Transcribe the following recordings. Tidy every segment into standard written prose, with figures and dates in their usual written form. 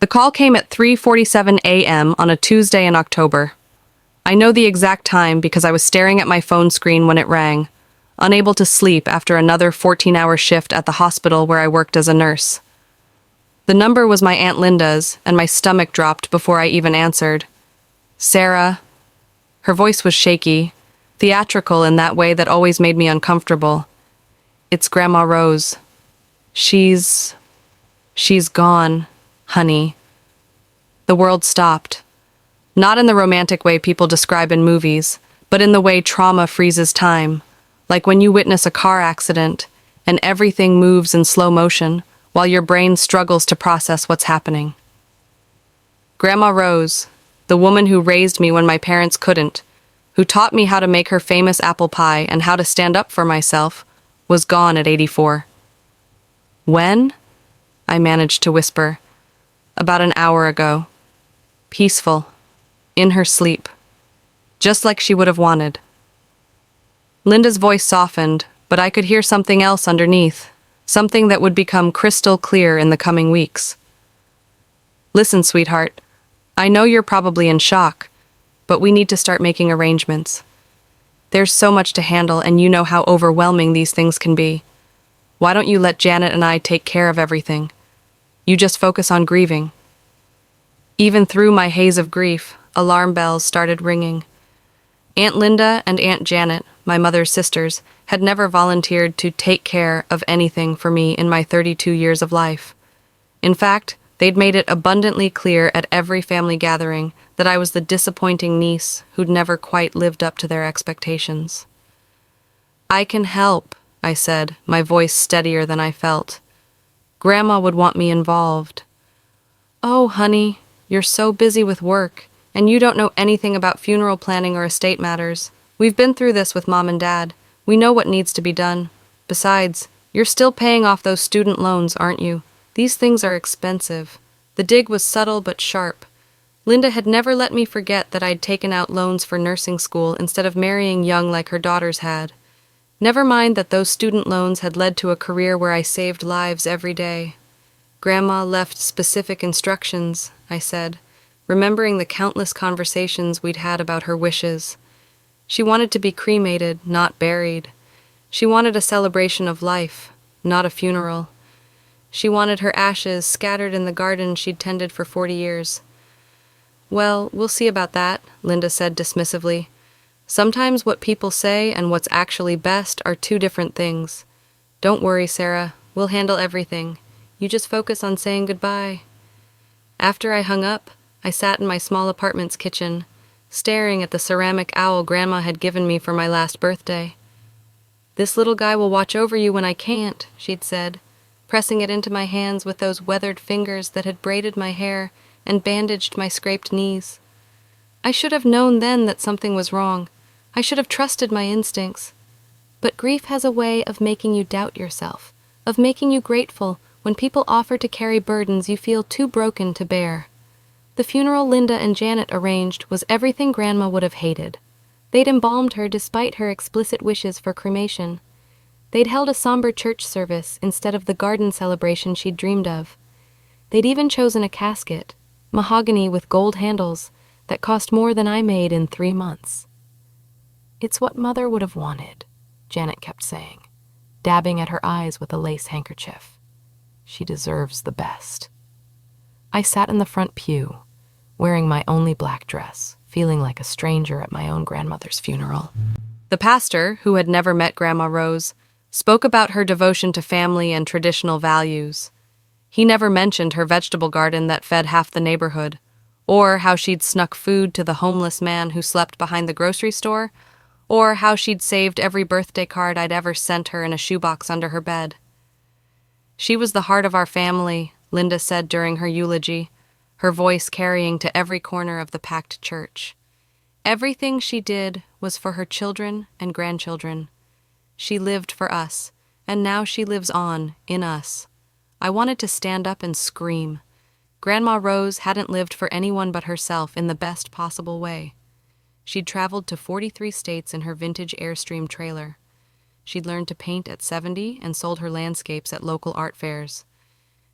The call came at 3:47 a.m. on a Tuesday in October. I know the exact time because I was staring at my phone screen when it rang, unable to sleep after another 14-hour shift at the hospital where I worked as a nurse. The number was my Aunt Linda's, and my stomach dropped before I even answered. Sarah. Her voice was shaky, theatrical in that way that always made me uncomfortable. It's Grandma Rose. She's gone, honey. The world stopped. Not in the romantic way people describe in movies, but in the way trauma freezes time, like when you witness a car accident and everything moves in slow motion while your brain struggles to process what's happening. Grandma Rose, the woman who raised me when my parents couldn't, who taught me how to make her famous apple pie and how to stand up for myself, was gone at 84. When? I managed to whisper. About an hour ago. Peaceful. In her sleep. Just like she would have wanted. Linda's voice softened, but I could hear something else underneath, something that would become crystal clear in the coming weeks. Listen, sweetheart, I know you're probably in shock, but we need to start making arrangements. There's so much to handle, and you know how overwhelming these things can be. Why don't you let Janet and I take care of everything? You just focus on grieving. Even through my haze of grief, alarm bells started ringing. Aunt Linda and Aunt Janet, my mother's sisters, had never volunteered to take care of anything for me in my 32 years of life. In fact, they'd made it abundantly clear at every family gathering that I was the disappointing niece who'd never quite lived up to their expectations. I can help, I said, my voice steadier than I felt. Grandma would want me involved. Oh, honey, you're so busy with work, and you don't know anything about funeral planning or estate matters. We've been through this with Mom and Dad. We know what needs to be done. Besides, you're still paying off those student loans, aren't you? These things are expensive. The dig was subtle but sharp. Linda had never let me forget that I'd taken out loans for nursing school instead of marrying young like her daughters had. Never mind that those student loans had led to a career where I saved lives every day. Grandma left specific instructions, I said, remembering the countless conversations we'd had about her wishes. She wanted to be cremated, not buried. She wanted a celebration of life, not a funeral. She wanted her ashes scattered in the garden she'd tended for 40 years. Well, we'll see about that, Linda said dismissively. Sometimes what people say and what's actually best are two different things. Don't worry, Sarah. We'll handle everything. You just focus on saying goodbye. After I hung up, I sat in my small apartment's kitchen, staring at the ceramic owl Grandma had given me for my last birthday. This little guy will watch over you when I can't, she'd said, pressing it into my hands with those weathered fingers that had braided my hair and bandaged my scraped knees. I should have known then that something was wrong. I should have trusted my instincts. But grief has a way of making you doubt yourself, of making you grateful when people offer to carry burdens you feel too broken to bear. The funeral Linda and Janet arranged was everything Grandma would have hated. They'd embalmed her despite her explicit wishes for cremation. They'd held a somber church service instead of the garden celebration she'd dreamed of. They'd even chosen a casket, mahogany with gold handles, that cost more than I made in 3 months. It's what Mother would have wanted, Janet kept saying, dabbing at her eyes with a lace handkerchief. She deserves the best. I sat in the front pew, wearing my only black dress, feeling like a stranger at my own grandmother's funeral. The pastor, who had never met Grandma Rose, spoke about her devotion to family and traditional values. He never mentioned her vegetable garden that fed half the neighborhood, or how she'd snuck food to the homeless man who slept behind the grocery store, or how she'd saved every birthday card I'd ever sent her in a shoebox under her bed. She was the heart of our family, Linda said during her eulogy, her voice carrying to every corner of the packed church. Everything she did was for her children and grandchildren. She lived for us, and now she lives on, in us. I wanted to stand up and scream. Grandma Rose hadn't lived for anyone but herself in the best possible way. She'd traveled to 43 states in her vintage Airstream trailer. She'd learned to paint at 70 and sold her landscapes at local art fairs.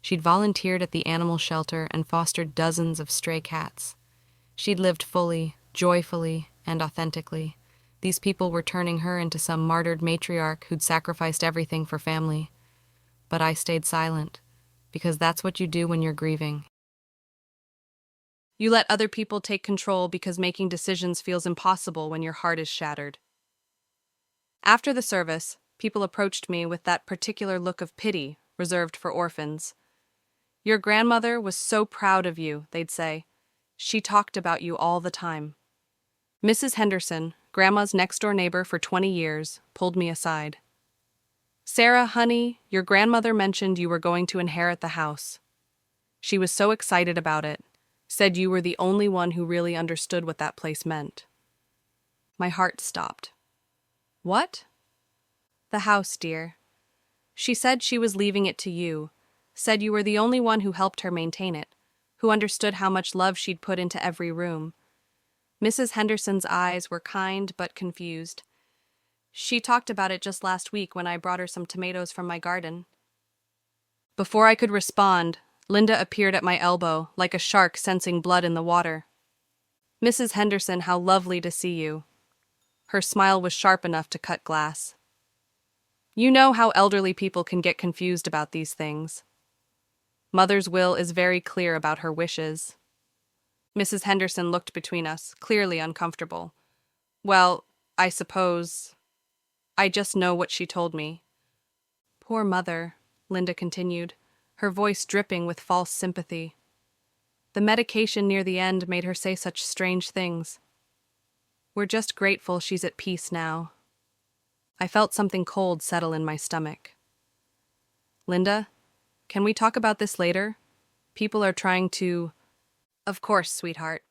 She'd volunteered at the animal shelter and fostered dozens of stray cats. She'd lived fully, joyfully, and authentically. These people were turning her into some martyred matriarch who'd sacrificed everything for family. But I stayed silent, because that's what you do when you're grieving. You let other people take control because making decisions feels impossible when your heart is shattered. After the service, people approached me with that particular look of pity reserved for orphans. "Your grandmother was so proud of you," they'd say. "She talked about you all the time." Mrs. Henderson, Grandma's next-door neighbor for 20 years, pulled me aside. "Sarah, honey, your grandmother mentioned you were going to inherit the house. She was so excited about it, said you were the only one who really understood what that place meant." My heart stopped. "What?" "The house, dear. She said she was leaving it to you, said you were the only one who helped her maintain it, who understood how much love she'd put into every room." Mrs. Henderson's eyes were kind but confused. "She talked about it just last week when I brought her some tomatoes from my garden." Before I could respond, Linda appeared at my elbow, like a shark sensing blood in the water. "Mrs. Henderson, how lovely to see you." Her smile was sharp enough to cut glass. "You know how elderly people can get confused about these things. Mother's will is very clear about her wishes." Mrs. Henderson looked between us, clearly uncomfortable. "Well, I suppose I just know what she told me." "Poor mother," Linda continued, her voice dripping with false sympathy. "The medication near the end made her say such strange things. We're just grateful she's at peace now." I felt something cold settle in my stomach. "Linda, can we talk about this later? People are trying to—" "Of course, sweetheart.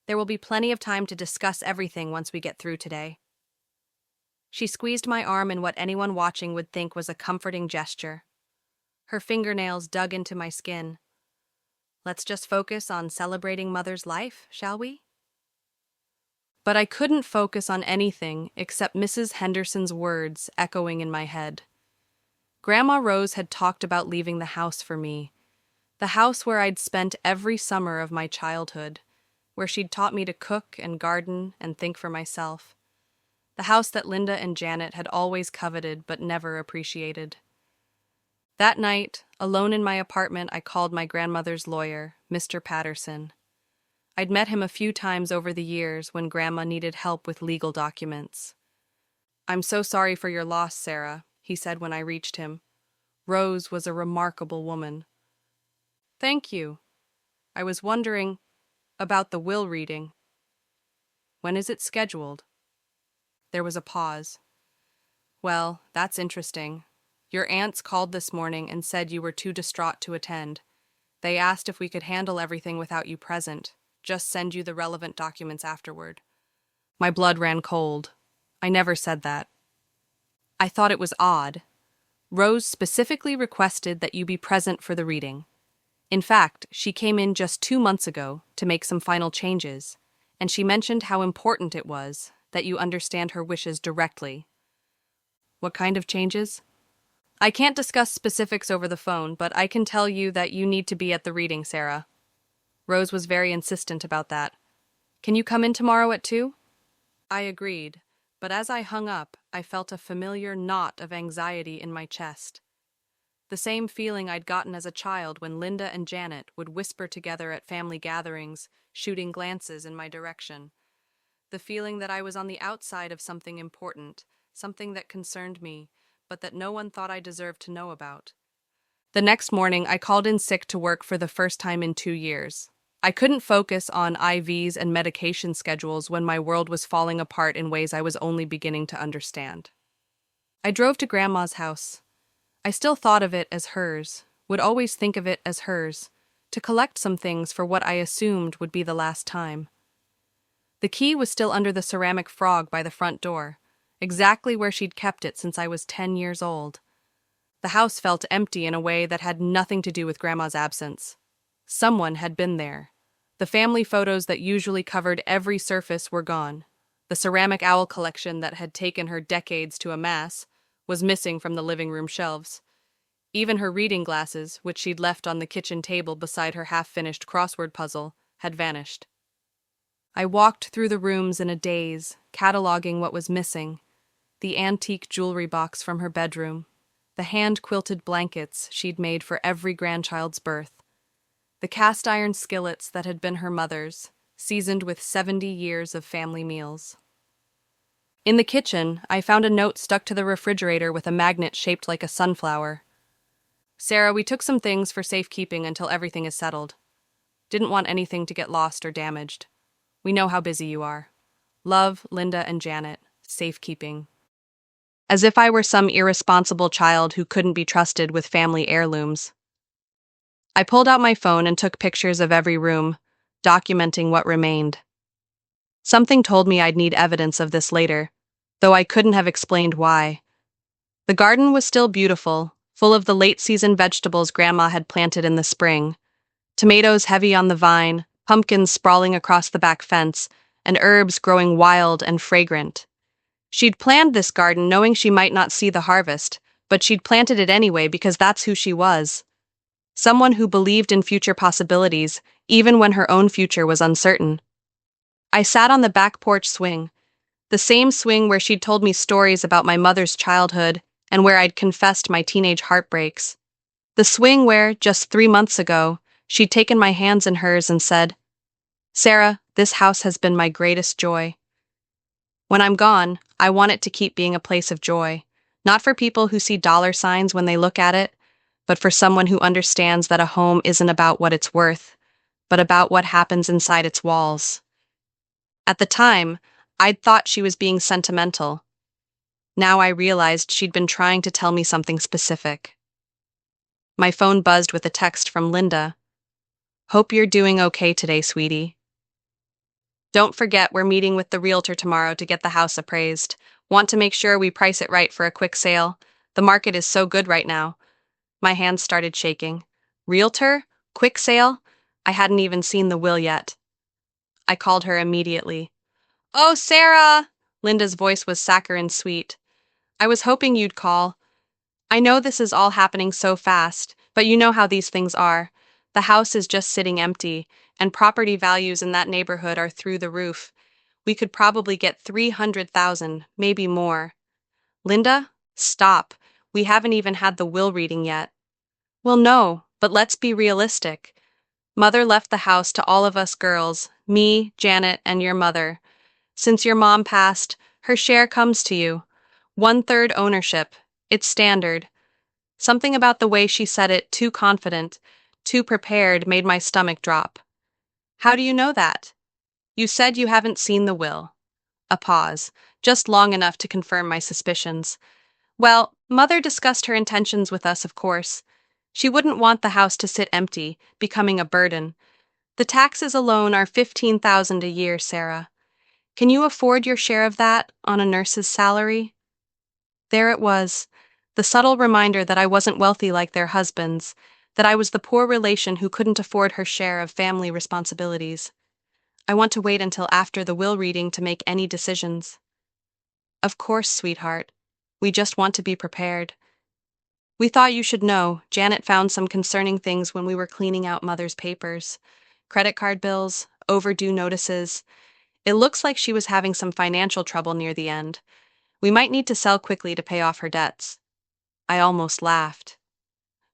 There will be plenty of time to discuss everything once we get through today." She squeezed my arm in what anyone watching would think was a comforting gesture. Her fingernails dug into my skin. "Let's just focus on celebrating Mother's life, shall we?" But I couldn't focus on anything except Mrs. Henderson's words echoing in my head. Grandma Rose had talked about leaving the house for me, the house where I'd spent every summer of my childhood, where she'd taught me to cook and garden and think for myself. The house that Linda and Janet had always coveted but never appreciated. That night, alone in my apartment, I called my grandmother's lawyer, Mr. Patterson. I'd met him a few times over the years when Grandma needed help with legal documents. "I'm so sorry for your loss, Sarah," he said when I reached him. "Rose was a remarkable woman." "Thank you. I was wondering about the will reading. When is it scheduled?" There was a pause. "Well, that's interesting. Your aunts called this morning and said you were too distraught to attend. They asked if we could handle everything without you present, just send you the relevant documents afterward." My blood ran cold. I never said that. I thought it was odd. Rose specifically requested that you be present for the reading. In fact, she came in just 2 months ago to make some final changes, and she mentioned how important it was that you understand her wishes directly. "What kind of changes?" "I can't discuss specifics over the phone, but I can tell you that you need to be at the reading, Sarah." Rose was very insistent about that. "Can you come in tomorrow at 2?" I agreed, but as I hung up, I felt a familiar knot of anxiety in my chest. The same feeling I'd gotten as a child when Linda and Janet would whisper together at family gatherings, shooting glances in my direction. The feeling that I was on the outside of something important, something that concerned me, but that no one thought I deserved to know about. The next morning, I called in sick to work for the first time in 2 years. I couldn't focus on IVs and medication schedules when my world was falling apart in ways I was only beginning to understand. I drove to Grandma's house. I still thought of it as hers, would always think of it as hers, to collect some things for what I assumed would be the last time. The key was still under the ceramic frog by the front door, exactly where she'd kept it since I was 10 years old. The house felt empty in a way that had nothing to do with Grandma's absence. Someone had been there. The family photos that usually covered every surface were gone. The ceramic owl collection that had taken her decades to amass was missing from the living room shelves. Even her reading glasses, which she'd left on the kitchen table beside her half-finished crossword puzzle, had vanished. I walked through the rooms in a daze, cataloging what was missing: the antique jewelry box from her bedroom, the hand-quilted blankets she'd made for every grandchild's birth, the cast-iron skillets that had been her mother's, seasoned with 70 years of family meals. In the kitchen, I found a note stuck to the refrigerator with a magnet shaped like a sunflower. "Sarah, we took some things for safekeeping until everything is settled. Didn't want anything to get lost or damaged. We know how busy you are. Love, Linda and Janet. Safekeeping." As if I were some irresponsible child who couldn't be trusted with family heirlooms. I pulled out my phone and took pictures of every room, documenting what remained. Something told me I'd need evidence of this later, though I couldn't have explained why. The garden was still beautiful, full of the late-season vegetables Grandma had planted in the spring: tomatoes heavy on the vine, pumpkins sprawling across the back fence, and herbs growing wild and fragrant. She'd planned this garden knowing she might not see the harvest, but she'd planted it anyway because that's who she was. Someone who believed in future possibilities, even when her own future was uncertain. I sat on the back porch swing, the same swing where she'd told me stories about my mother's childhood and where I'd confessed my teenage heartbreaks. The swing where, just 3 months ago, she'd taken my hands in hers and said, "Sarah, this house has been my greatest joy. When I'm gone, I want it to keep being a place of joy, not for people who see dollar signs when they look at it, but for someone who understands that a home isn't about what it's worth, but about what happens inside its walls." At the time, I'd thought she was being sentimental. Now I realized she'd been trying to tell me something specific. My phone buzzed with a text from Linda. "Hope you're doing okay today, sweetie. Don't forget we're meeting with the realtor tomorrow to get the house appraised. Want to make sure we price it right for a quick sale. The market is so good right now." My hands started shaking. Realtor? Quick sale? I hadn't even seen the will yet. I called her immediately. "Oh, Sarah!" Linda's voice was saccharine sweet. "I was hoping you'd call. I know this is all happening so fast, but you know how these things are. The house is just sitting empty, and property values in that neighborhood are through the roof. We could probably get 300,000, maybe more." "Linda, stop. We haven't even had the will reading yet." "Well, no, but let's be realistic. Mother left the house to all of us girls, me, Janet, and your mother. Since your mom passed, her share comes to you. 1/3 ownership. It's standard." Something about the way she said it, too confident, too prepared, made my stomach drop. "How do you know that?" "You said you haven't seen the will." A pause, just long enough to confirm my suspicions. "Well, Mother discussed her intentions with us, of course. She wouldn't want the house to sit empty, becoming a burden. The taxes alone are 15,000 a year, Sarah. Can you afford your share of that on a nurse's salary?" There it was, the subtle reminder that I wasn't wealthy like their husbands, that I was the poor relation who couldn't afford her share of family responsibilities. "I want to wait until after the will reading to make any decisions." "Of course, sweetheart. We just want to be prepared. We thought you should know, Janet found some concerning things when we were cleaning out Mother's papers. Credit card bills, overdue notices. It looks like she was having some financial trouble near the end. We might need to sell quickly to pay off her debts." I almost laughed.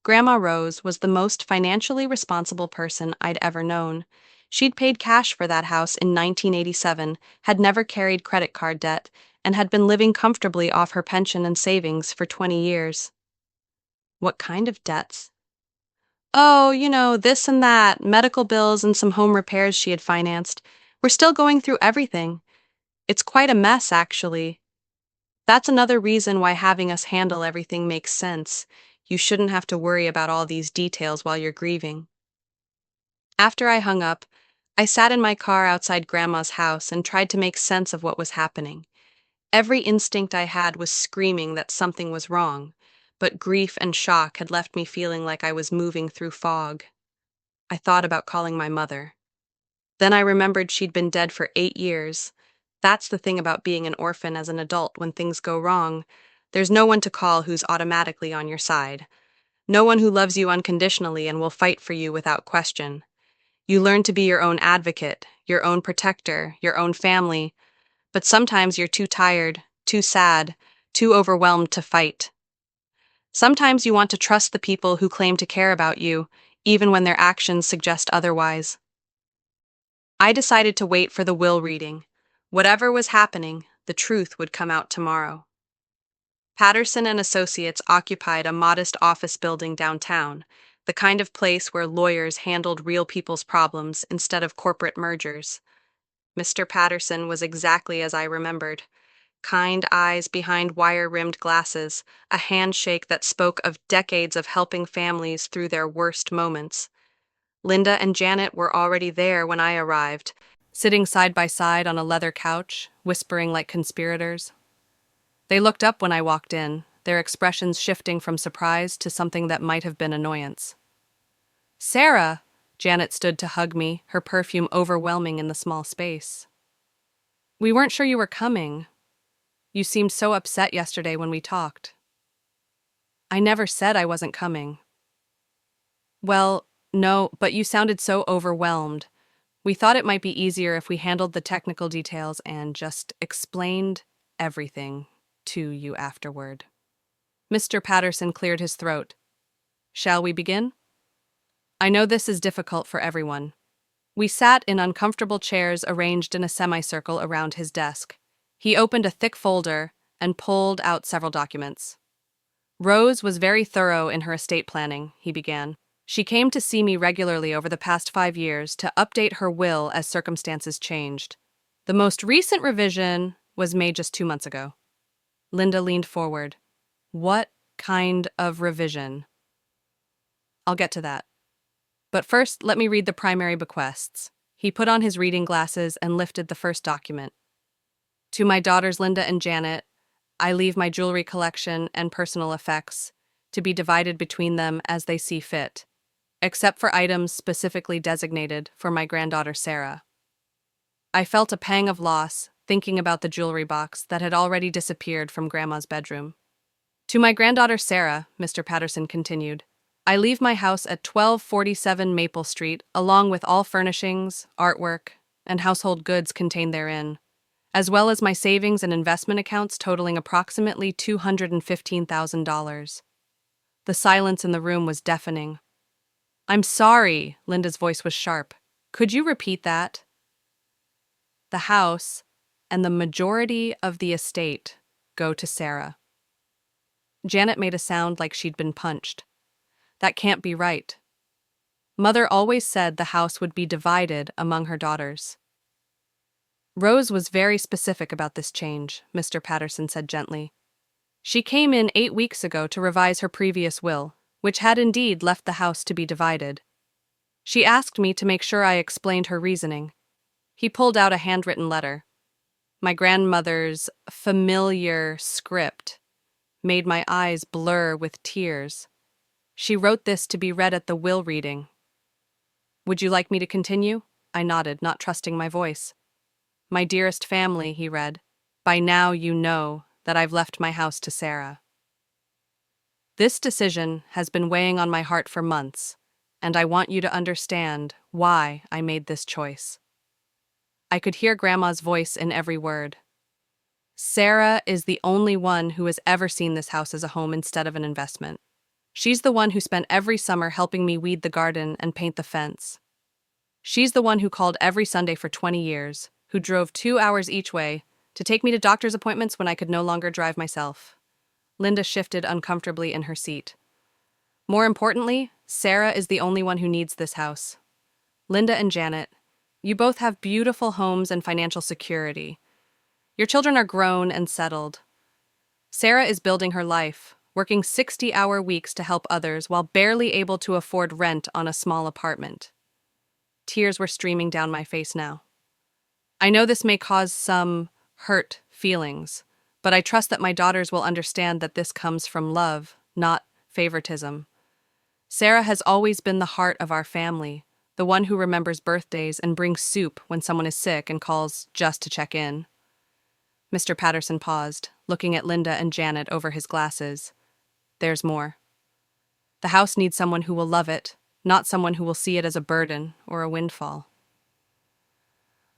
Grandma Rose was the most financially responsible person I'd ever known. She'd paid cash for that house in 1987, had never carried credit card debt, and had been living comfortably off her pension and savings for 20 years. "What kind of debts?" "Oh, this and that, medical bills and some home repairs she had financed. We're still going through everything. It's quite a mess, actually. That's another reason why having us handle everything makes sense. You shouldn't have to worry about all these details while you're grieving." After I hung up, I sat in my car outside Grandma's house and tried to make sense of what was happening. Every instinct I had was screaming that something was wrong, but grief and shock had left me feeling like I was moving through fog. I thought about calling my mother. Then I remembered she'd been dead for 8 years. That's the thing about being an orphan as an adult when things go wrong. There's no one to call who's automatically on your side. No one who loves you unconditionally and will fight for you without question. You learn to be your own advocate, your own protector, your own family, but sometimes you're too tired, too sad, too overwhelmed to fight. Sometimes you want to trust the people who claim to care about you, even when their actions suggest otherwise. I decided to wait for the will reading. Whatever was happening, the truth would come out tomorrow. Patterson and Associates occupied a modest office building downtown, the kind of place where lawyers handled real people's problems instead of corporate mergers. Mr. Patterson was exactly as I remembered. Kind eyes behind wire-rimmed glasses, a handshake that spoke of decades of helping families through their worst moments. Linda and Janet were already there when I arrived, sitting side by side on a leather couch, whispering like conspirators. They looked up when I walked in, their expressions shifting from surprise to something that might have been annoyance. "Sarah!" Janet stood to hug me, her perfume overwhelming in the small space. "We weren't sure you were coming. You seemed so upset yesterday when we talked." "I never said I wasn't coming." "Well, no, but you sounded so overwhelmed. We thought it might be easier if we handled the technical details and just explained everything to you afterward." Mr. Patterson cleared his throat. "Shall we begin?" "I know this is difficult for everyone." We sat in uncomfortable chairs arranged in a semicircle around his desk. He opened a thick folder and pulled out several documents. "Rose was very thorough in her estate planning," he began. "She came to see me regularly over the past 5 years to update her will as circumstances changed. The most recent revision was made just 2 months ago." Linda leaned forward. "What kind of revision?" "I'll get to that. But first, let me read the primary bequests." He put on his reading glasses and lifted the first document. "To my daughters Linda and Janet, I leave my jewelry collection and personal effects to be divided between them as they see fit, except for items specifically designated for my granddaughter Sarah." I felt a pang of loss thinking about the jewelry box that had already disappeared from Grandma's bedroom. "To my granddaughter Sarah," Mr. Patterson continued, "I leave my house at 1247 Maple Street along with all furnishings, artwork, and household goods contained therein, as well as my savings and investment accounts totaling approximately $215,000. The silence in the room was deafening. "I'm sorry," Linda's voice was sharp. "Could you repeat that?" "The house and the majority of the estate go to Sarah." Janet made a sound like she'd been punched. "That can't be right. Mother always said the house would be divided among her daughters." "Rose was very specific about this change," Mr. Patterson said gently. "She came in 8 weeks ago to revise her previous will, which had indeed left the house to be divided. She asked me to make sure I explained her reasoning." He pulled out a handwritten letter. My grandmother's familiar script made my eyes blur with tears. She wrote this to be read at the will reading. "Would you like me to continue?" I nodded, not trusting my voice. "My dearest family," he read, "by now you know that I've left my house to Sarah. This decision has been weighing on my heart for months, and I want you to understand why I made this choice." I could hear Grandma's voice in every word. "Sarah is the only one who has ever seen this house as a home instead of an investment. She's the one who spent every summer helping me weed the garden and paint the fence. She's the one who called every Sunday for 20 years, who drove 2 hours each way to take me to doctor's appointments when I could no longer drive myself." Linda shifted uncomfortably in her seat. "More importantly, Sarah is the only one who needs this house. Linda and Janet, you both have beautiful homes and financial security. Your children are grown and settled. Sarah is building her life, working 60-hour weeks to help others while barely able to afford rent on a small apartment." Tears were streaming down my face now. "I know this may cause some hurt feelings, but I trust that my daughters will understand that this comes from love, not favoritism. Sarah has always been the heart of our family, the one who remembers birthdays and brings soup when someone is sick and calls just to check in." Mr. Patterson paused, looking at Linda and Janet over his glasses. "There's more. The house needs someone who will love it, not someone who will see it as a burden or a windfall.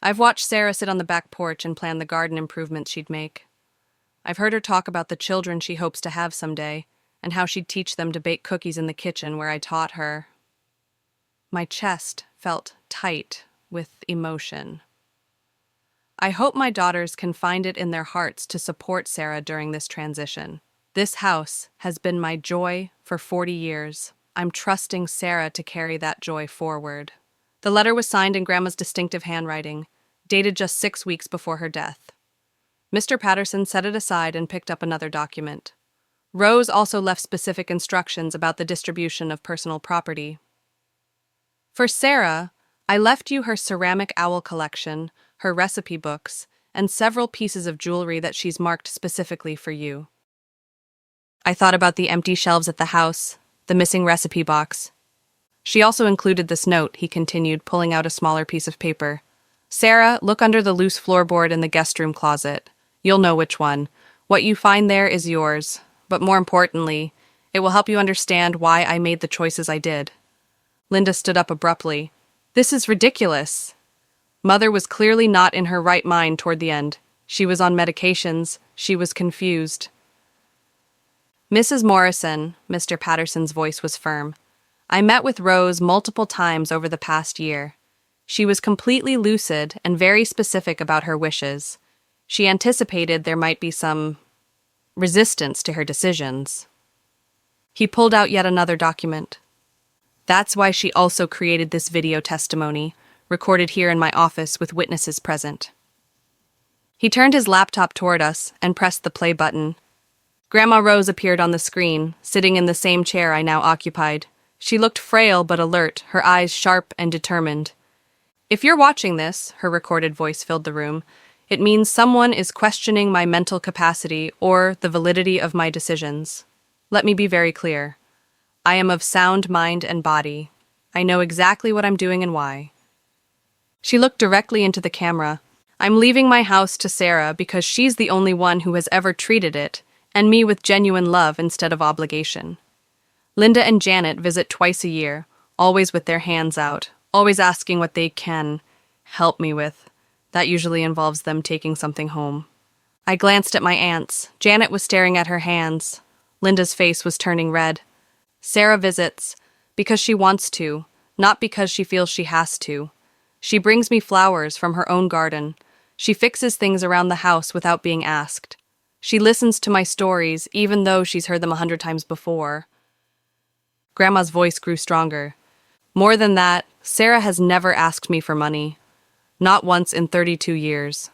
I've watched Sarah sit on the back porch and plan the garden improvements she'd make. I've heard her talk about the children she hopes to have someday, and how she'd teach them to bake cookies in the kitchen where I taught her. My chest felt tight with emotion. I hope my daughters can find it in their hearts to support Sarah during this transition. This house has been my joy for 40 years. I'm trusting Sarah to carry that joy forward. The letter was signed in Grandma's distinctive handwriting, dated just 6 weeks before her death. Mr. Patterson set it aside and picked up another document. Rose also left specific instructions about the distribution of personal property. For Sarah, I left you her ceramic owl collection, her recipe books, and several pieces of jewelry that she's marked specifically for you. I thought about the empty shelves at the house, the missing recipe box. She also included this note, he continued, pulling out a smaller piece of paper. Sarah, look under the loose floorboard in the guest room closet. You'll know which one. What you find there is yours. But more importantly, it will help you understand why I made the choices I did. Linda stood up abruptly. This is ridiculous. Mother was clearly not in her right mind toward the end. She was on medications. She was confused. Mrs. Morrison, Mr. Patterson's voice was firm. I met with Rose multiple times over the past year. She was completely lucid and very specific about her wishes. She anticipated there might be some resistance to her decisions. He pulled out yet another document. That's why she also created this video testimony, recorded here in my office with witnesses present. He turned his laptop toward us and pressed the play button. Grandma Rose appeared on the screen, sitting in the same chair I now occupied. She looked frail but alert, her eyes sharp and determined. If you're watching this, her recorded voice filled the room, it means someone is questioning my mental capacity or the validity of my decisions. Let me be very clear. I am of sound mind and body. I know exactly what I'm doing and why. She looked directly into the camera. I'm leaving my house to Sarah because she's the only one who has ever treated it, and me with genuine love instead of obligation. Linda and Janet visit twice a year, always with their hands out, always asking what they can help me with. That usually involves them taking something home. I glanced at my aunts. Janet was staring at her hands. Linda's face was turning red. Sarah visits because she wants to, not because she feels she has to. She brings me flowers from her own garden. She fixes things around the house without being asked. She listens to my stories, even though she's heard them 100 times before. Grandma's voice grew stronger. More than that, Sarah has never asked me for money. Not once in 32 years.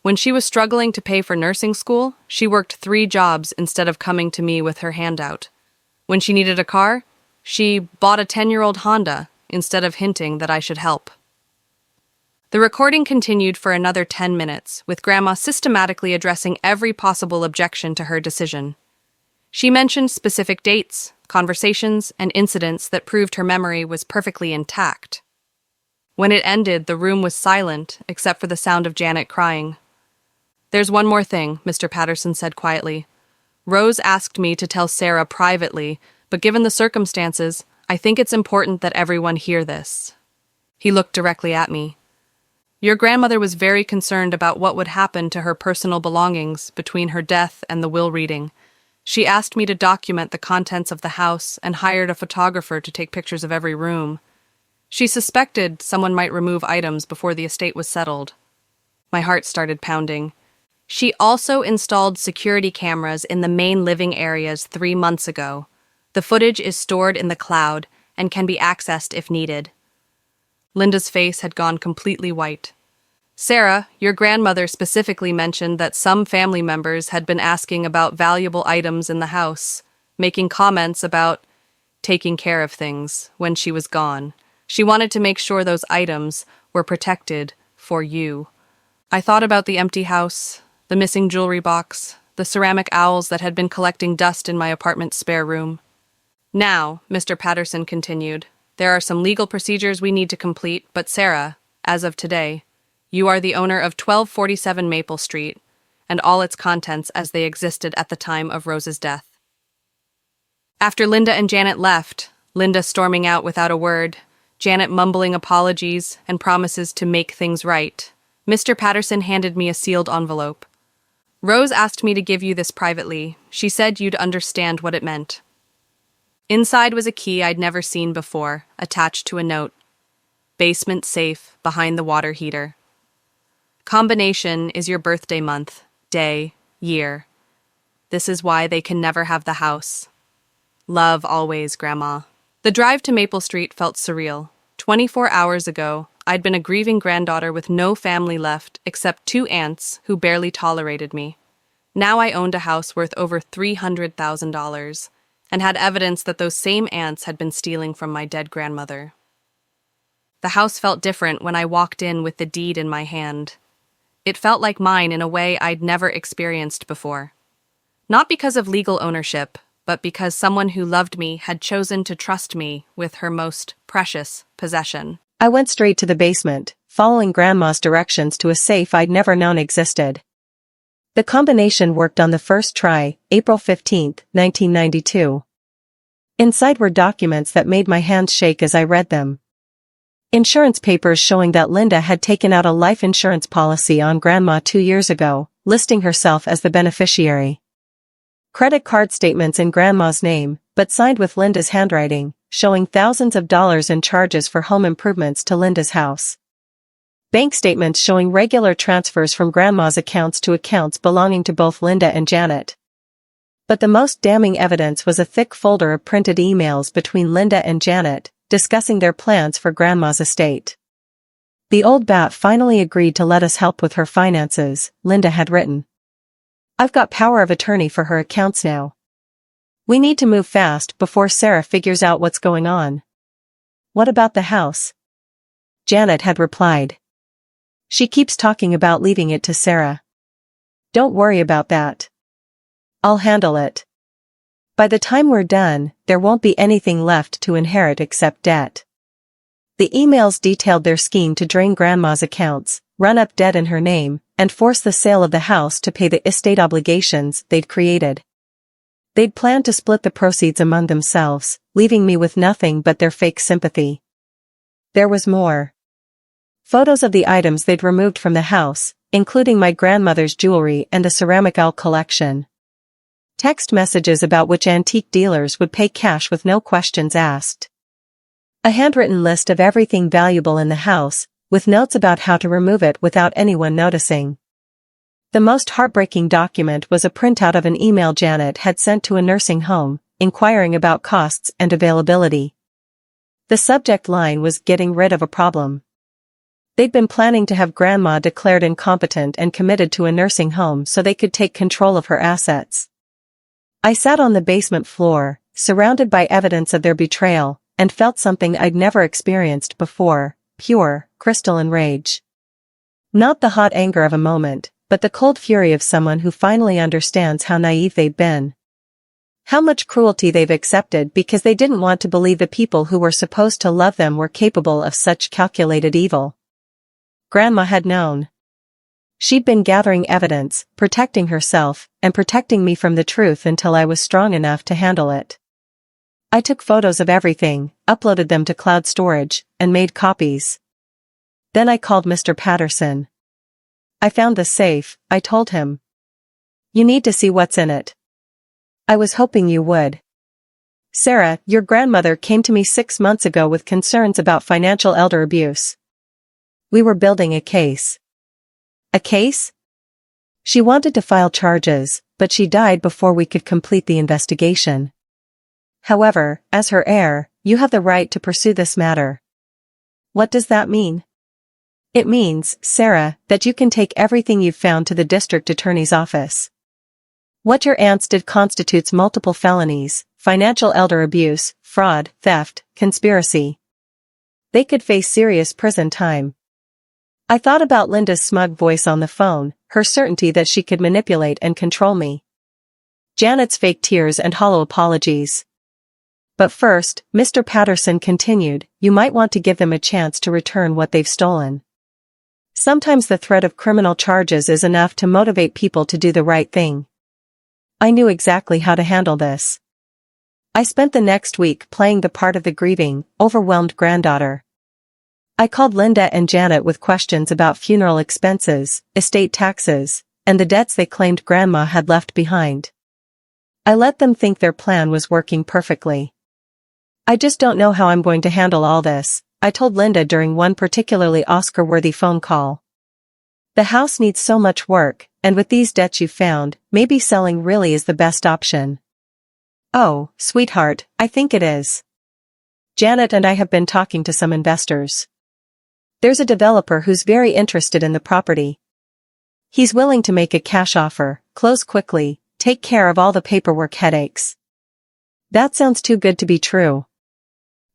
When she was struggling to pay for nursing school, she worked 3 jobs instead of coming to me with her hand out. When she needed a car, she bought a 10-year-old Honda instead of hinting that I should help. The recording continued for another 10 minutes, with Grandma systematically addressing every possible objection to her decision. She mentioned specific dates, conversations, and incidents that proved her memory was perfectly intact. When it ended, the room was silent, except for the sound of Janet crying. There's one more thing, Mr. Patterson said quietly. Rose asked me to tell Sarah privately, but given the circumstances, I think it's important that everyone hear this. He looked directly at me. Your grandmother was very concerned about what would happen to her personal belongings between her death and the will reading. She asked me to document the contents of the house and hired a photographer to take pictures of every room. She suspected someone might remove items before the estate was settled. My heart started pounding. She also installed security cameras in the main living areas 3 months ago. The footage is stored in the cloud and can be accessed if needed. Linda's face had gone completely white. Sarah, your grandmother specifically mentioned that some family members had been asking about valuable items in the house, making comments about taking care of things when she was gone. She wanted to make sure those items were protected for you. I thought about the empty house, the missing jewelry box, the ceramic owls that had been collecting dust in my apartment's spare room. Now, Mr. Patterson continued, there are some legal procedures we need to complete, but Sarah, as of today, you are the owner of 1247 Maple Street and all its contents as they existed at the time of Rose's death. After Linda and Janet left, Linda storming out without a word, Janet mumbling apologies and promises to make things right, Mr. Patterson handed me a sealed envelope. Rose asked me to give you this privately. She said you'd understand what it meant. Inside was a key I'd never seen before, attached to a note. Basement safe, behind the water heater. Combination is your birthday month, day, year. This is why they can never have the house. Love always, Grandma. The drive to Maple Street felt surreal. 24 hours ago, I'd been a grieving granddaughter with no family left except 2 aunts who barely tolerated me. Now I owned a house worth over $300,000 and had evidence that those same aunts had been stealing from my dead grandmother. The house felt different when I walked in with the deed in my hand. It felt like mine in a way I'd never experienced before. Not because of legal ownership, but because someone who loved me had chosen to trust me with her most precious possession. I went straight to the basement, following Grandma's directions to a safe I'd never known existed. The combination worked on the first try, April 15, 1992. Inside were documents that made my hands shake as I read them. Insurance papers showing that Linda had taken out a life insurance policy on Grandma 2 years ago, listing herself as the beneficiary. Credit card statements in Grandma's name, but signed with Linda's handwriting, showing thousands of dollars in charges for home improvements to Linda's house. Bank statements showing regular transfers from Grandma's accounts to accounts belonging to both Linda and Janet. But the most damning evidence was a thick folder of printed emails between Linda and Janet, discussing their plans for Grandma's estate. The old bat finally agreed to let us help with her finances, Linda had written. I've got power of attorney for her accounts now. We need to move fast before Sarah figures out what's going on. What about the house? Janet had replied. She keeps talking about leaving it to Sarah. Don't worry about that. I'll handle it. By the time we're done, there won't be anything left to inherit except debt. The emails detailed their scheme to drain Grandma's accounts, run up debt in her name, and force the sale of the house to pay the estate obligations they'd created. They'd planned to split the proceeds among themselves, leaving me with nothing but their fake sympathy. There was more. Photos of the items they'd removed from the house, including my grandmother's jewelry and a ceramic owl collection. Text messages about which antique dealers would pay cash with no questions asked. A handwritten list of everything valuable in the house, with notes about how to remove it without anyone noticing. The most heartbreaking document was a printout of an email Janet had sent to a nursing home, inquiring about costs and availability. The subject line was "Getting rid of a problem." They'd been planning to have Grandma declared incompetent and committed to a nursing home so they could take control of her assets. I sat on the basement floor, surrounded by evidence of their betrayal, and felt something I'd never experienced before, pure, crystalline rage. Not the hot anger of a moment, but the cold fury of someone who finally understands how naive they've been. How much cruelty they've accepted because they didn't want to believe the people who were supposed to love them were capable of such calculated evil. Grandma had known. She'd been gathering evidence, protecting herself, and protecting me from the truth until I was strong enough to handle it. I took photos of everything, uploaded them to cloud storage, and made copies. Then I called Mr. Patterson. I found the safe, I told him. You need to see what's in it. I was hoping you would. Sarah, your grandmother came to me 6 months ago with concerns about financial elder abuse. We were building a case. A case? She wanted to file charges, but she died before we could complete the investigation. However, as her heir, you have the right to pursue this matter. What does that mean? It means, Sarah, that you can take everything you've found to the district attorney's office. What your aunts did constitutes multiple felonies: financial elder abuse, fraud, theft, conspiracy. They could face serious prison time. I thought about Linda's smug voice on the phone, her certainty that she could manipulate and control me. Janet's fake tears and hollow apologies. But first, Mr. Patterson continued, you might want to give them a chance to return what they've stolen. Sometimes the threat of criminal charges is enough to motivate people to do the right thing. I knew exactly how to handle this. I spent the next week playing the part of the grieving, overwhelmed granddaughter. I called Linda and Janet with questions about funeral expenses, estate taxes, and the debts they claimed Grandma had left behind. I let them think their plan was working perfectly. "I just don't know how I'm going to handle all this," I told Linda during one particularly Oscar-worthy phone call. "The house needs so much work, and with these debts you've found, maybe selling really is the best option." "Oh, sweetheart, I think it is. Janet and I have been talking to some investors. There's a developer who's very interested in the property. He's willing to make a cash offer, close quickly, take care of all the paperwork headaches." "That sounds too good to be true."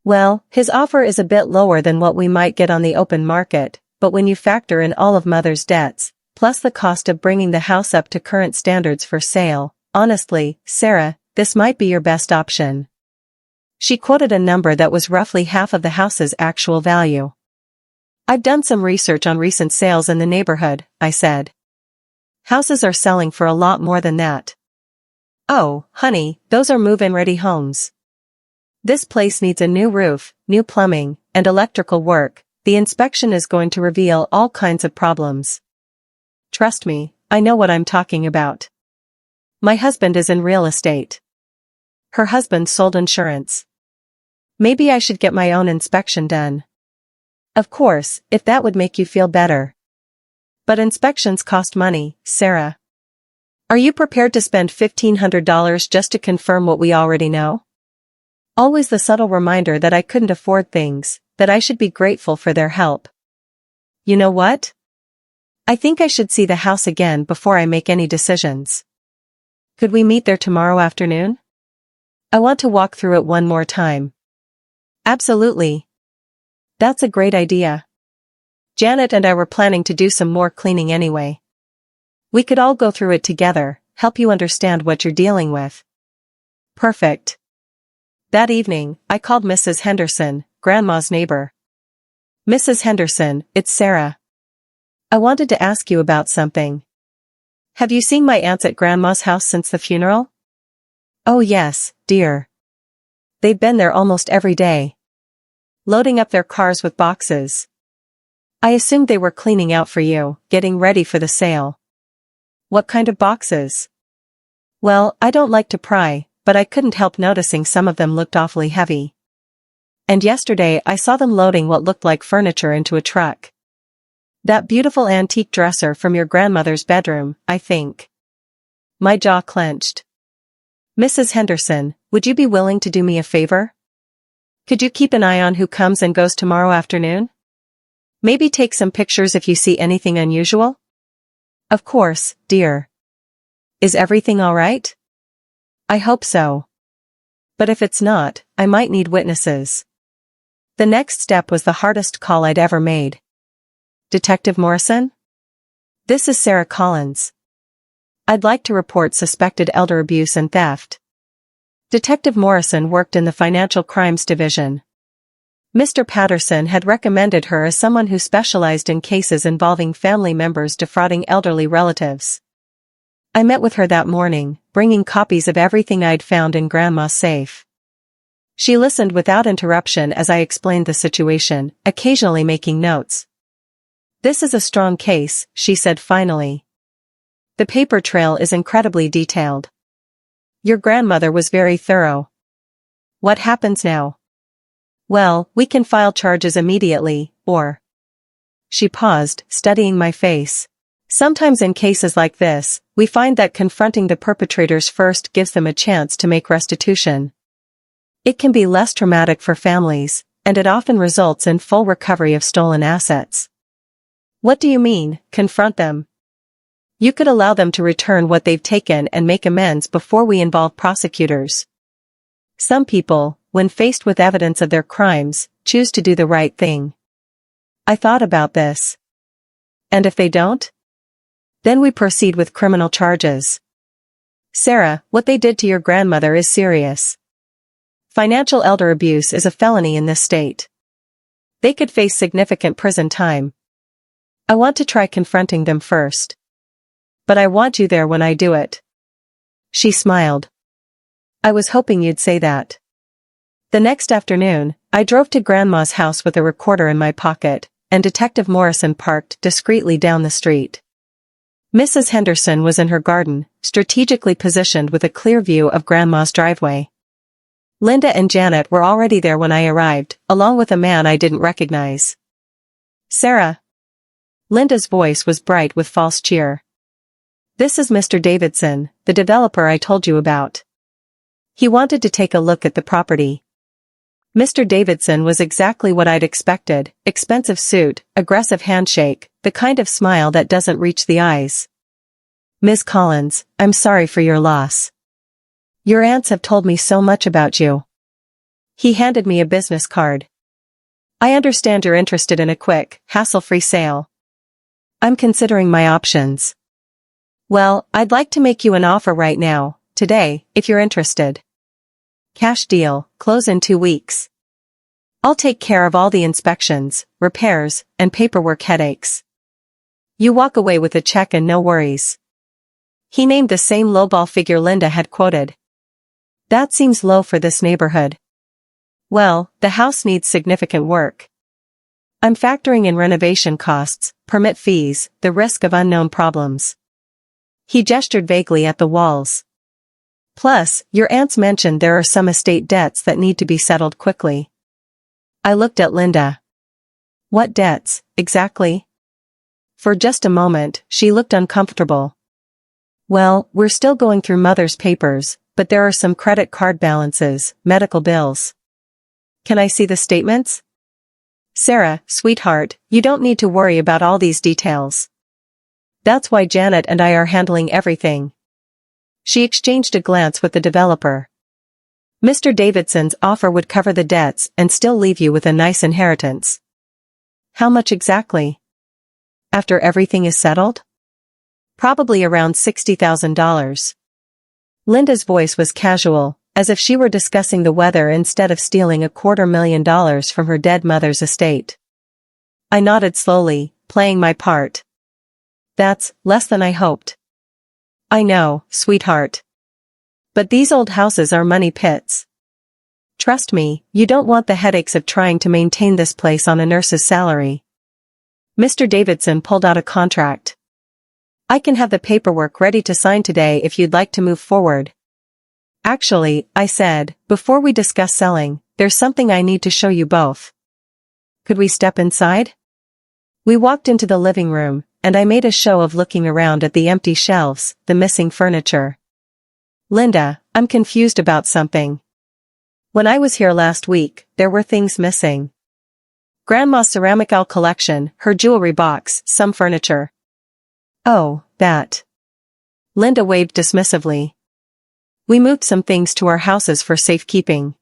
"Well, his offer is a bit lower than what we might get on the open market, but when you factor in all of Mother's debts, plus the cost of bringing the house up to current standards for sale, honestly, Sarah, this might be your best option." She quoted a number that was roughly half of the house's actual value. "I've done some research on recent sales in the neighborhood," I said. "Houses are selling for a lot more than that." "Oh, honey, those are move-in ready homes. This place needs a new roof, new plumbing, and electrical work. The inspection is going to reveal all kinds of problems. Trust me, I know what I'm talking about. My husband is in real estate." Her husband sold insurance. "Maybe I should get my own inspection done." "Of course, if that would make you feel better. But inspections cost money, Sarah. Are you prepared to spend $1,500 just to confirm what we already know?" Always the subtle reminder that I couldn't afford things, that I should be grateful for their help. "You know what? I think I should see the house again before I make any decisions. Could we meet there tomorrow afternoon? I want to walk through it one more time." "Absolutely. That's a great idea. Janet and I were planning to do some more cleaning anyway. We could all go through it together, help you understand what you're dealing with." "Perfect." That evening, I called Mrs. Henderson, Grandma's neighbor. "Mrs. Henderson, it's Sarah. I wanted to ask you about something. Have you seen my aunts at Grandma's house since the funeral?" "Oh yes, dear. They've been there almost every day. Loading up their cars with boxes. I assumed they were cleaning out for you, getting ready for the sale." "What kind of boxes?" "Well, I don't like to pry, but I couldn't help noticing some of them looked awfully heavy. And yesterday I saw them loading what looked like furniture into a truck. That beautiful antique dresser from your grandmother's bedroom, I think." My jaw clenched. "Mrs. Henderson, would you be willing to do me a favor? Could you keep an eye on who comes and goes tomorrow afternoon? Maybe take some pictures if you see anything unusual?" "Of course, dear. Is everything all right?" "I hope so. But if it's not, I might need witnesses." The next step was the hardest call I'd ever made. "Detective Morrison? This is Sarah Collins. I'd like to report suspected elder abuse and theft." Detective Morrison worked in the Financial Crimes Division. Mr. Patterson had recommended her as someone who specialized in cases involving family members defrauding elderly relatives. I met with her that morning, bringing copies of everything I'd found in Grandma's safe. She listened without interruption as I explained the situation, occasionally making notes. "This is a strong case," she said finally. "The paper trail is incredibly detailed. Your grandmother was very thorough. What happens now?" "Well, we can file charges immediately, or..." She paused, studying my face. "Sometimes in cases like this, we find that confronting the perpetrators first gives them a chance to make restitution. It can be less traumatic for families, and it often results in full recovery of stolen assets." "What do you mean, confront them?" "You could allow them to return what they've taken and make amends before we involve prosecutors. Some people, when faced with evidence of their crimes, choose to do the right thing." I thought about this. "And if they don't?" "Then we proceed with criminal charges." "Sarah, what they did to your grandmother is serious. Financial elder abuse is a felony in this state. They could face significant prison time. I want to try confronting them first. But I want you there when I do it." She smiled. I was hoping you'd say that. The next afternoon, I drove to Grandma's house with a recorder in my pocket, and Detective Morrison parked discreetly down the street. Mrs. Henderson was in her garden, strategically positioned with a clear view of Grandma's driveway. Linda and Janet were already there when I arrived, along with a man I didn't recognize. Sarah. Linda's voice was bright with false cheer. This is Mr. Davidson, the developer I told you about. He wanted to take a look at the property. Mr. Davidson was exactly what I'd expected, expensive suit, aggressive handshake, the kind of smile that doesn't reach the eyes. Ms. Collins, I'm sorry for your loss. Your aunts have told me so much about you. He handed me a business card. I understand you're interested in a quick, hassle-free sale. I'm considering my options. Well, I'd like to make you an offer right now, today, if you're interested. Cash deal, close in 2 weeks. I'll take care of all the inspections, repairs, and paperwork headaches. You walk away with a check and no worries. He named the same lowball figure Linda had quoted. That seems low for this neighborhood. Well, the house needs significant work. I'm factoring in renovation costs, permit fees, the risk of unknown problems. He gestured vaguely at the walls. Plus, your aunts mentioned there are some estate debts that need to be settled quickly. I looked at Linda. What debts, exactly? For just a moment, she looked uncomfortable. Well, we're still going through Mother's papers, but there are some credit card balances, medical bills. Can I see the statements? Sarah, sweetheart, you don't need to worry about all these details. That's why Janet and I are handling everything. She exchanged a glance with the developer. Mr. Davidson's offer would cover the debts and still leave you with a nice inheritance. How much exactly? After everything is settled? Probably around $60,000. Linda's voice was casual, as if she were discussing the weather instead of stealing $250,000 from her dead mother's estate. I nodded slowly, playing my part. That's less than I hoped. I know, sweetheart. But these old houses are money pits. Trust me, you don't want the headaches of trying to maintain this place on a nurse's salary. Mr. Davidson pulled out a contract. I can have the paperwork ready to sign today if you'd like to move forward. Actually, I said, before we discuss selling, there's something I need to show you both. Could we step inside? We walked into the living room, and I made a show of looking around at the empty shelves, the missing furniture. Linda, I'm confused about something. When I was here last week, there were things missing. Grandma's ceramic collection, her jewelry box, some furniture. Oh, that. Linda waved dismissively. We moved some things to our houses for safekeeping.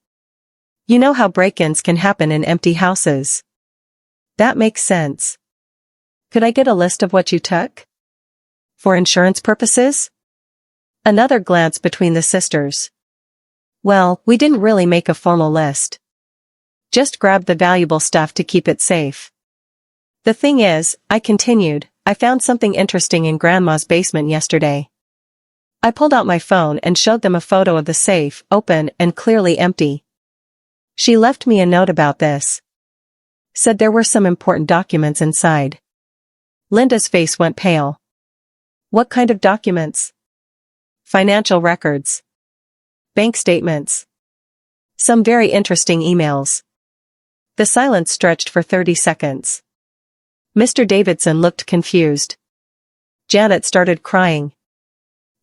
You know how break-ins can happen in empty houses. That makes sense. Could I get a list of what you took? For insurance purposes? Another glance between the sisters. Well, we didn't really make a formal list. Just grabbed the valuable stuff to keep it safe. The thing is, I continued, I found something interesting in Grandma's basement yesterday. I pulled out my phone and showed them a photo of the safe, open and clearly empty. She left me a note about this. Said there were some important documents inside. Linda's face went pale. What kind of documents? Financial records. Bank statements. Some very interesting emails. The silence stretched for 30 seconds. Mr. Davidson looked confused. Janet started crying.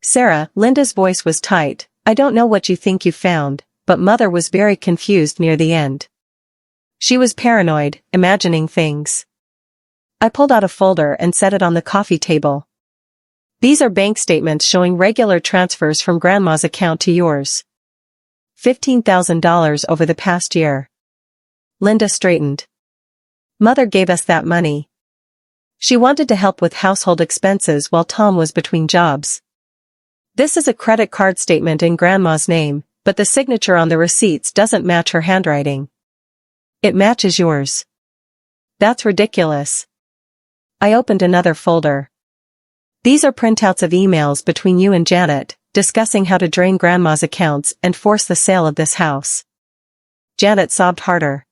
Sarah, Linda's voice was tight, I don't know what you think you found, but Mother was very confused near the end. She was paranoid, imagining things. I pulled out a folder and set it on the coffee table. These are bank statements showing regular transfers from Grandma's account to yours. $15,000 over the past year. Linda straightened. Mother gave us that money. She wanted to help with household expenses while Tom was between jobs. This is a credit card statement in Grandma's name, but the signature on the receipts doesn't match her handwriting. It matches yours. That's ridiculous. I opened another folder. These are printouts of emails between you and Janet, discussing how to drain Grandma's accounts and force the sale of this house. Janet sobbed harder.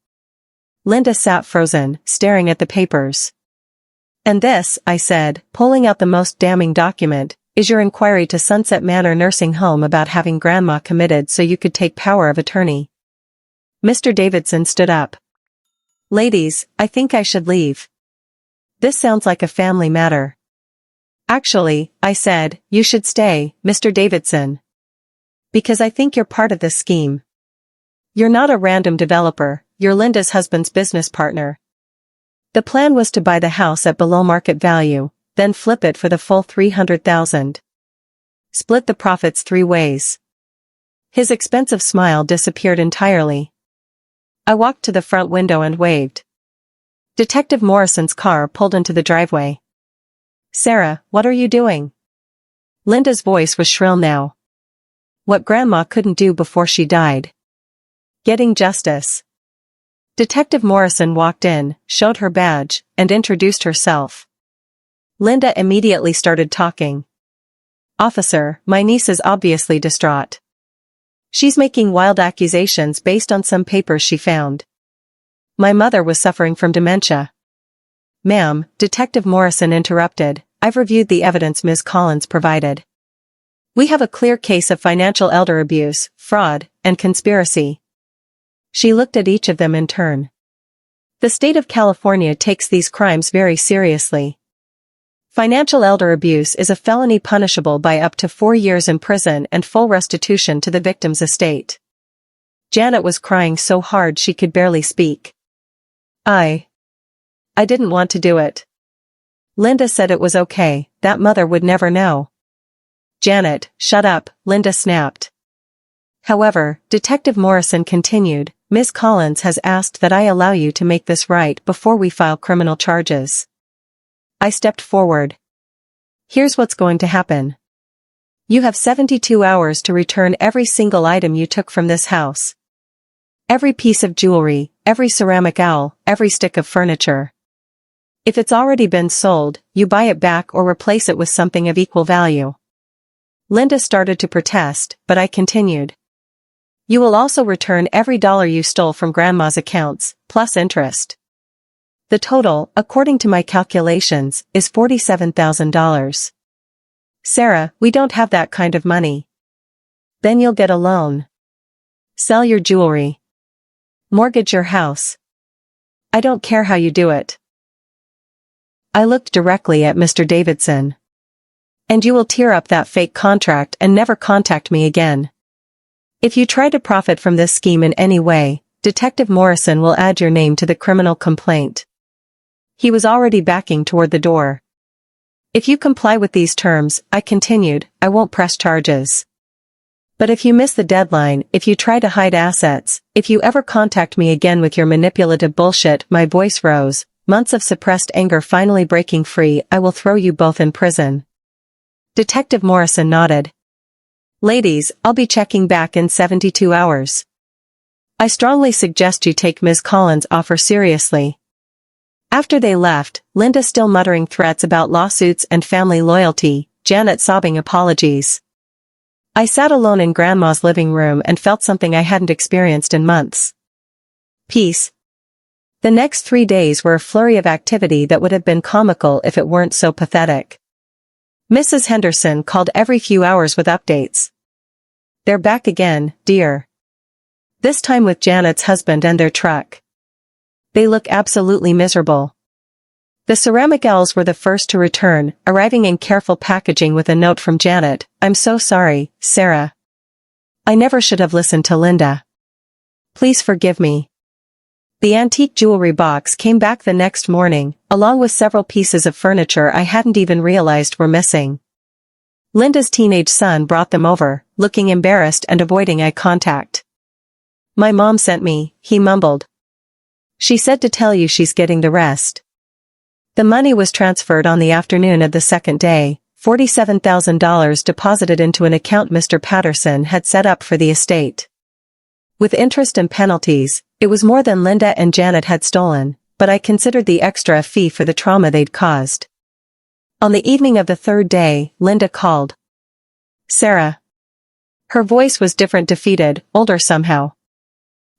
Linda sat frozen, staring at the papers. And this, I said, pulling out the most damning document, is your inquiry to Sunset Manor Nursing Home about having Grandma committed so you could take power of attorney. Mr. Davidson stood up. Ladies, I think I should leave. This sounds like a family matter. Actually, I said, you should stay, Mr. Davidson. Because I think you're part of this scheme. You're not a random developer, you're Linda's husband's business partner. The plan was to buy the house at below market value, then flip it for the full $300,000. Split the profits 3 ways. His expensive smile disappeared entirely. I walked to the front window and waved. Detective Morrison's car pulled into the driveway. Sarah, what are you doing? Linda's voice was shrill now. What Grandma couldn't do before she died. Getting justice. Detective Morrison walked in, showed her badge, and introduced herself. Linda immediately started talking. Officer, my niece is obviously distraught. She's making wild accusations based on some papers she found. My mother was suffering from dementia. Ma'am, Detective Morrison interrupted, I've reviewed the evidence Ms. Collins provided. We have a clear case of financial elder abuse, fraud, and conspiracy. She looked at each of them in turn. The state of California takes these crimes very seriously. Financial elder abuse is a felony punishable by up to 4 years in prison and full restitution to the victim's estate. Janet was crying so hard she could barely speak. I didn't want to do it. Linda said it was okay, that mother would never know. Janet, shut up, Linda snapped. However, Detective Morrison continued, Ms. Collins has asked that I allow you to make this right before we file criminal charges. I stepped forward. Here's what's going to happen. You have 72 hours to return every single item you took from this house. Every piece of jewelry, every ceramic owl, every stick of furniture. If it's already been sold, you buy it back or replace it with something of equal value. Linda started to protest, but I continued. You will also return every dollar you stole from Grandma's accounts, plus interest. The total, according to my calculations, is $47,000. Sarah, we don't have that kind of money. Then you'll get a loan. Sell your jewelry. Mortgage your house. I don't care how you do it. I looked directly at Mr. Davidson. And you will tear up that fake contract and never contact me again. If you try to profit from this scheme in any way, Detective Morrison will add your name to the criminal complaint. He was already backing toward the door. If you comply with these terms, I continued, I won't press charges. But if you miss the deadline, if you try to hide assets, if you ever contact me again with your manipulative bullshit, my voice rose, months of suppressed anger finally breaking free, I will throw you both in prison. Detective Morrison nodded. Ladies, I'll be checking back in 72 hours. I strongly suggest you take Ms. Collins' offer seriously. After they left, Linda still muttering threats about lawsuits and family loyalty, Janet sobbing apologies. I sat alone in Grandma's living room and felt something I hadn't experienced in months. Peace. The next 3 days were a flurry of activity that would have been comical if it weren't so pathetic. Mrs. Henderson called every few hours with updates. They're back again, dear. This time with Janet's husband and their truck. They look absolutely miserable. The ceramic owls were the first to return, arriving in careful packaging with a note from Janet, I'm so sorry, Sarah. I never should have listened to Linda. Please forgive me. The antique jewelry box came back the next morning, along with several pieces of furniture I hadn't even realized were missing. Linda's teenage son brought them over, looking embarrassed and avoiding eye contact. My mom sent me, he mumbled. She said to tell you she's getting the rest. The money was transferred on the afternoon of the second day, $47,000 deposited into an account Mr. Patterson had set up for the estate. With interest and penalties, it was more than Linda and Janet had stolen, but I considered the extra a fee for the trauma they'd caused. On the evening of the third day, Linda called. Sarah. Her voice was different, defeated, older somehow.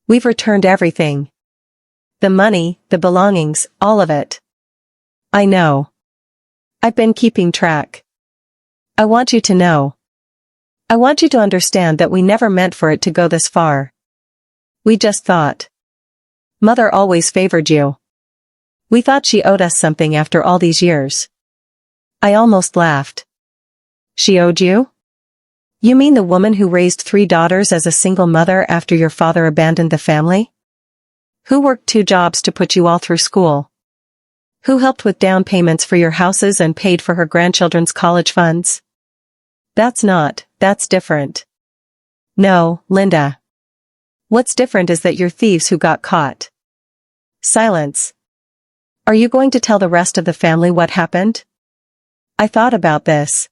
We've returned everything. The money, the belongings, all of it. I know. I've been keeping track. I want you to know. I want you to understand that we never meant for it to go this far. We just thought. Mother always favored you. We thought she owed us something after all these years. I almost laughed. She owed you? You mean the woman who raised 3 daughters as a single mother after your father abandoned the family? Who worked 2 jobs to put you all through school? Who helped with down payments for your houses and paid for her grandchildren's college funds? That's different. No, Linda. What's different is that you're thieves who got caught. Silence. Are you going to tell the rest of the family what happened? I thought about this.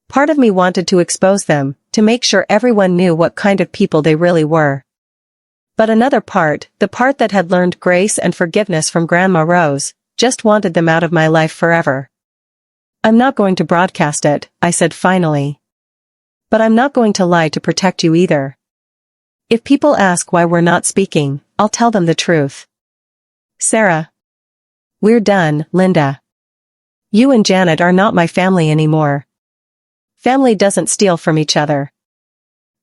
Part of me wanted to expose them, to make sure everyone knew what kind of people they really were. But another part, the part that had learned grace and forgiveness from Grandma Rose, just wanted them out of my life forever. I'm not going to broadcast it, I said finally. But I'm not going to lie to protect you either. If people ask why we're not speaking, I'll tell them the truth. Sarah. We're done, Linda. You and Janet are not my family anymore. Family doesn't steal from each other.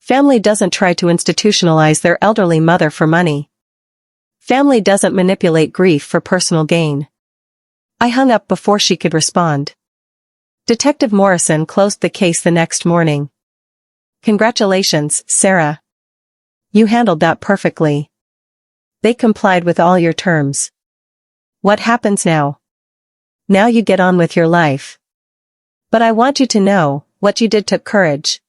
Family doesn't try to institutionalize their elderly mother for money. Family doesn't manipulate grief for personal gain. I hung up before she could respond. Detective Morrison closed the case the next morning. Congratulations, Sarah. You handled that perfectly. They complied with all your terms. What happens now? Now you get on with your life. But I want you to know, what you did took courage.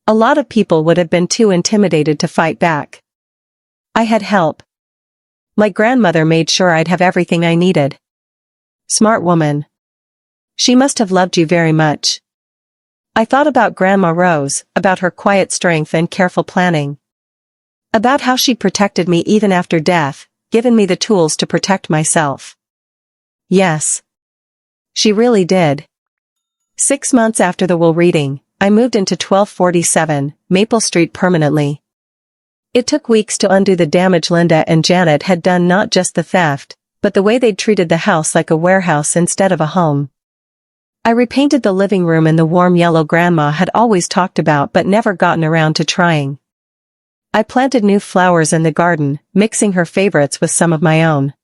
A lot of people would have been too intimidated to fight back. I had help. My grandmother made sure I'd have everything I needed. Smart woman. She must have loved you very much. I thought about Grandma Rose, about her quiet strength and careful planning. About how she protected me even after death, given me the tools to protect myself. Yes. She really did. 6 months after the will reading, I moved into 1247 Maple Street permanently. It took weeks to undo the damage Linda and Janet had done, not just the theft, but the way they'd treated the house like a warehouse instead of a home. I repainted the living room in the warm yellow Grandma had always talked about but never gotten around to trying. I planted new flowers in the garden, mixing her favorites with some of my own.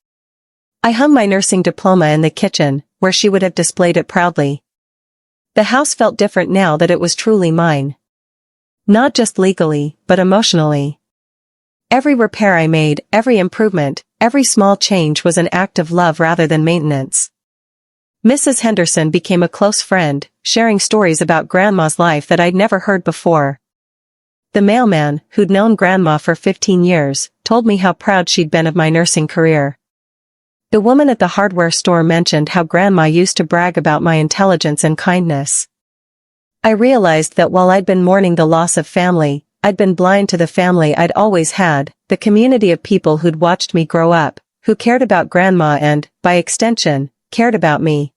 I hung my nursing diploma in the kitchen, where she would have displayed it proudly. The house felt different now that it was truly mine. Not just legally, but emotionally. Every repair I made, every improvement, every small change was an act of love rather than maintenance. Mrs. Henderson became a close friend, sharing stories about Grandma's life that I'd never heard before. The mailman, who'd known Grandma for 15 years, told me how proud she'd been of my nursing career. The woman at the hardware store mentioned how Grandma used to brag about my intelligence and kindness. I realized that while I'd been mourning the loss of family, I'd been blind to the family I'd always had, the community of people who'd watched me grow up, who cared about Grandma and, by extension, cared about me.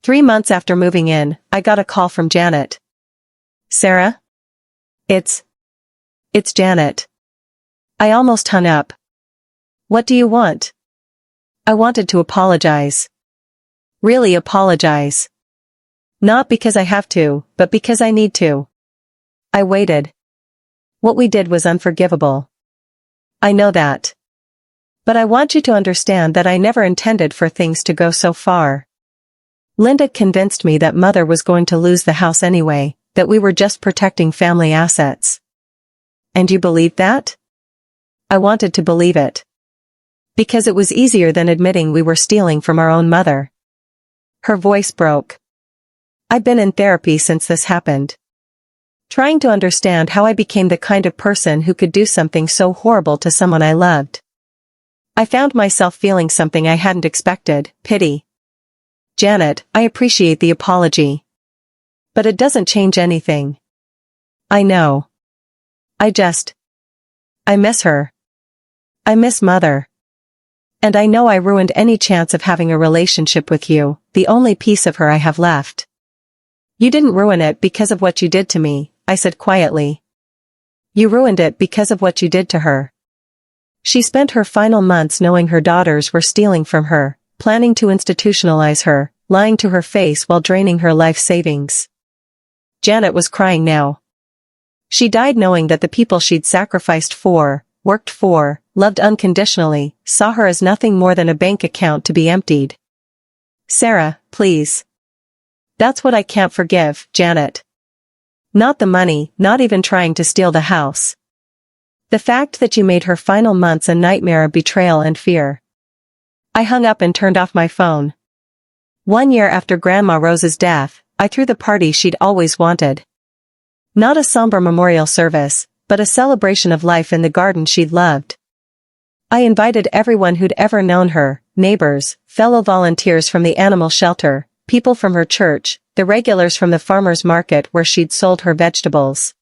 3 months after moving in, I got a call from Janet. Sarah? It's Janet. I almost hung up. What do you want? I wanted to apologize. Really apologize. Not because I have to, but because I need to. I waited. What we did was unforgivable. I know that. But I want you to understand that I never intended for things to go so far. Linda convinced me that Mother was going to lose the house anyway, that we were just protecting family assets. And you believed that? I wanted to believe it. Because it was easier than admitting we were stealing from our own mother. Her voice broke. I've been in therapy since this happened. Trying to understand how I became the kind of person who could do something so horrible to someone I loved. I found myself feeling something I hadn't expected, pity. Janet, I appreciate the apology. But it doesn't change anything. I know. I miss her. I miss Mother. And I know I ruined any chance of having a relationship with you, the only piece of her I have left. You didn't ruin it because of what you did to me, I said quietly. You ruined it because of what you did to her. She spent her final months knowing her daughters were stealing from her, planning to institutionalize her, lying to her face while draining her life savings. Janet was crying now. She died knowing that the people she'd sacrificed for, worked for, loved unconditionally, saw her as nothing more than a bank account to be emptied. Sarah, please. That's what I can't forgive, Janet. Not the money, not even trying to steal the house. The fact that you made her final months a nightmare of betrayal and fear. I hung up and turned off my phone. 1 year after Grandma Rose's death, I threw the party she'd always wanted. Not a somber memorial service, but a celebration of life in the garden she'd loved. I invited everyone who'd ever known her, neighbors, fellow volunteers from the animal shelter, people from her church, the regulars from the farmer's market where she'd sold her vegetables.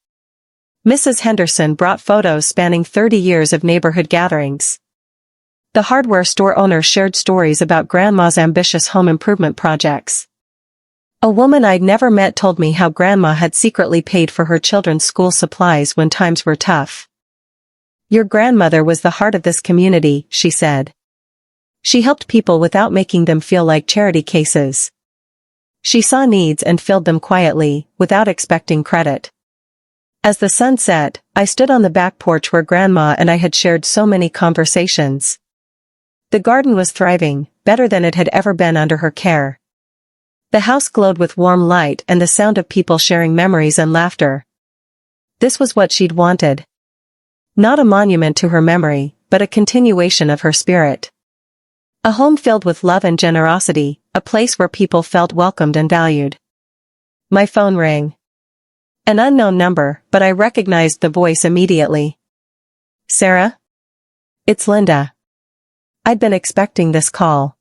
Mrs. Henderson brought photos spanning 30 years of neighborhood gatherings. The hardware store owner shared stories about Grandma's ambitious home improvement projects. A woman I'd never met told me how Grandma had secretly paid for her children's school supplies when times were tough. Your grandmother was the heart of this community, she said. She helped people without making them feel like charity cases. She saw needs and filled them quietly, without expecting credit. As the sun set, I stood on the back porch where Grandma and I had shared so many conversations. The garden was thriving, better than it had ever been under her care. The house glowed with warm light and the sound of people sharing memories and laughter. This was what she'd wanted. Not a monument to her memory, but a continuation of her spirit. A home filled with love and generosity, a place where people felt welcomed and valued. My phone rang. An unknown number, but I recognized the voice immediately. Sarah? It's Linda. I'd been expecting this call.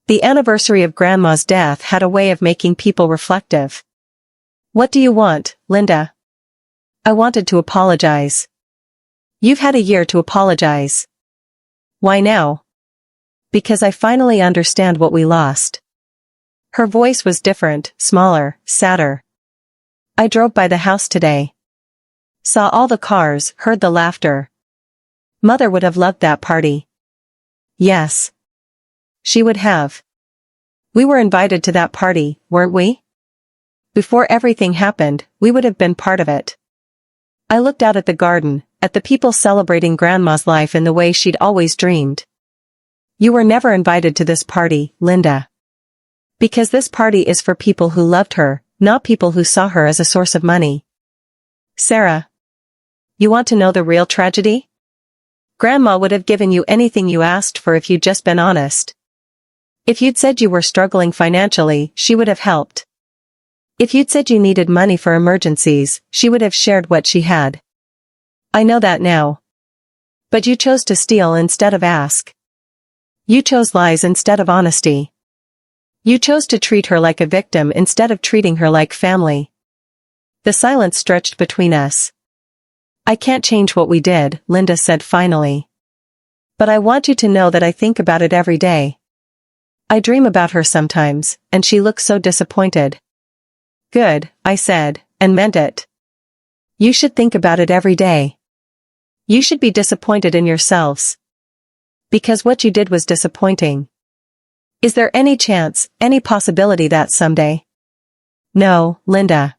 The anniversary of Grandma's death had a way of making people reflective. What do you want, Linda? I wanted to apologize. You've had a year to apologize. Why now? Because I finally understand what we lost. Her voice was different, smaller, sadder. I drove by the house today. Saw all the cars, heard the laughter. Mother would have loved that party. Yes. She would have. We were invited to that party, weren't we? Before everything happened, we would have been part of it. I looked out at the garden, at the people celebrating Grandma's life in the way she'd always dreamed. You were never invited to this party, Linda. Because this party is for people who loved her, not people who saw her as a source of money. Sarah. You want to know the real tragedy? Grandma would have given you anything you asked for if you'd just been honest. If you'd said you were struggling financially, she would have helped. If you'd said you needed money for emergencies, she would have shared what she had. I know that now. But you chose to steal instead of ask. You chose lies instead of honesty. You chose to treat her like a victim instead of treating her like family. The silence stretched between us. I can't change what we did, Linda said finally. But I want you to know that I think about it every day. I dream about her sometimes, and she looks so disappointed. Good, I said, and meant it. You should think about it every day. You should be disappointed in yourselves. Because what you did was disappointing. Is there any chance, any possibility that someday? No, Linda.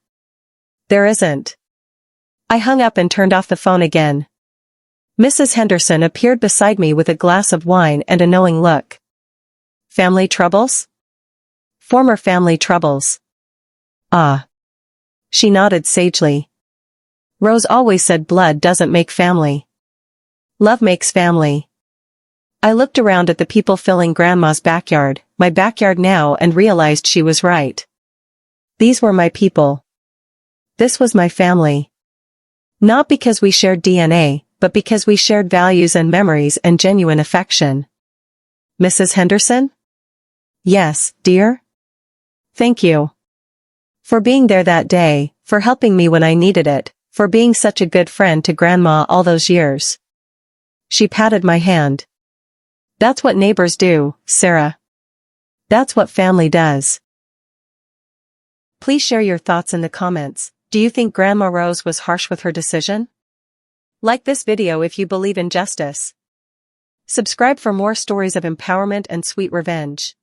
There isn't. I hung up and turned off the phone again. Mrs. Henderson appeared beside me with a glass of wine and a knowing look. Family troubles? Former family troubles. Ah. She nodded sagely. Rose always said blood doesn't make family. Love makes family. I looked around at the people filling Grandma's backyard, my backyard now, and realized she was right. These were my people. This was my family. Not because we shared DNA, but because we shared values and memories and genuine affection. Mrs. Henderson? Yes, dear? Thank you. For being there that day, for helping me when I needed it, for being such a good friend to Grandma all those years. She patted my hand. That's what neighbors do, Sarah. That's what family does. Please share your thoughts in the comments. Do you think Grandma Rose was harsh with her decision? Like this video if you believe in justice. Subscribe for more stories of empowerment and sweet revenge.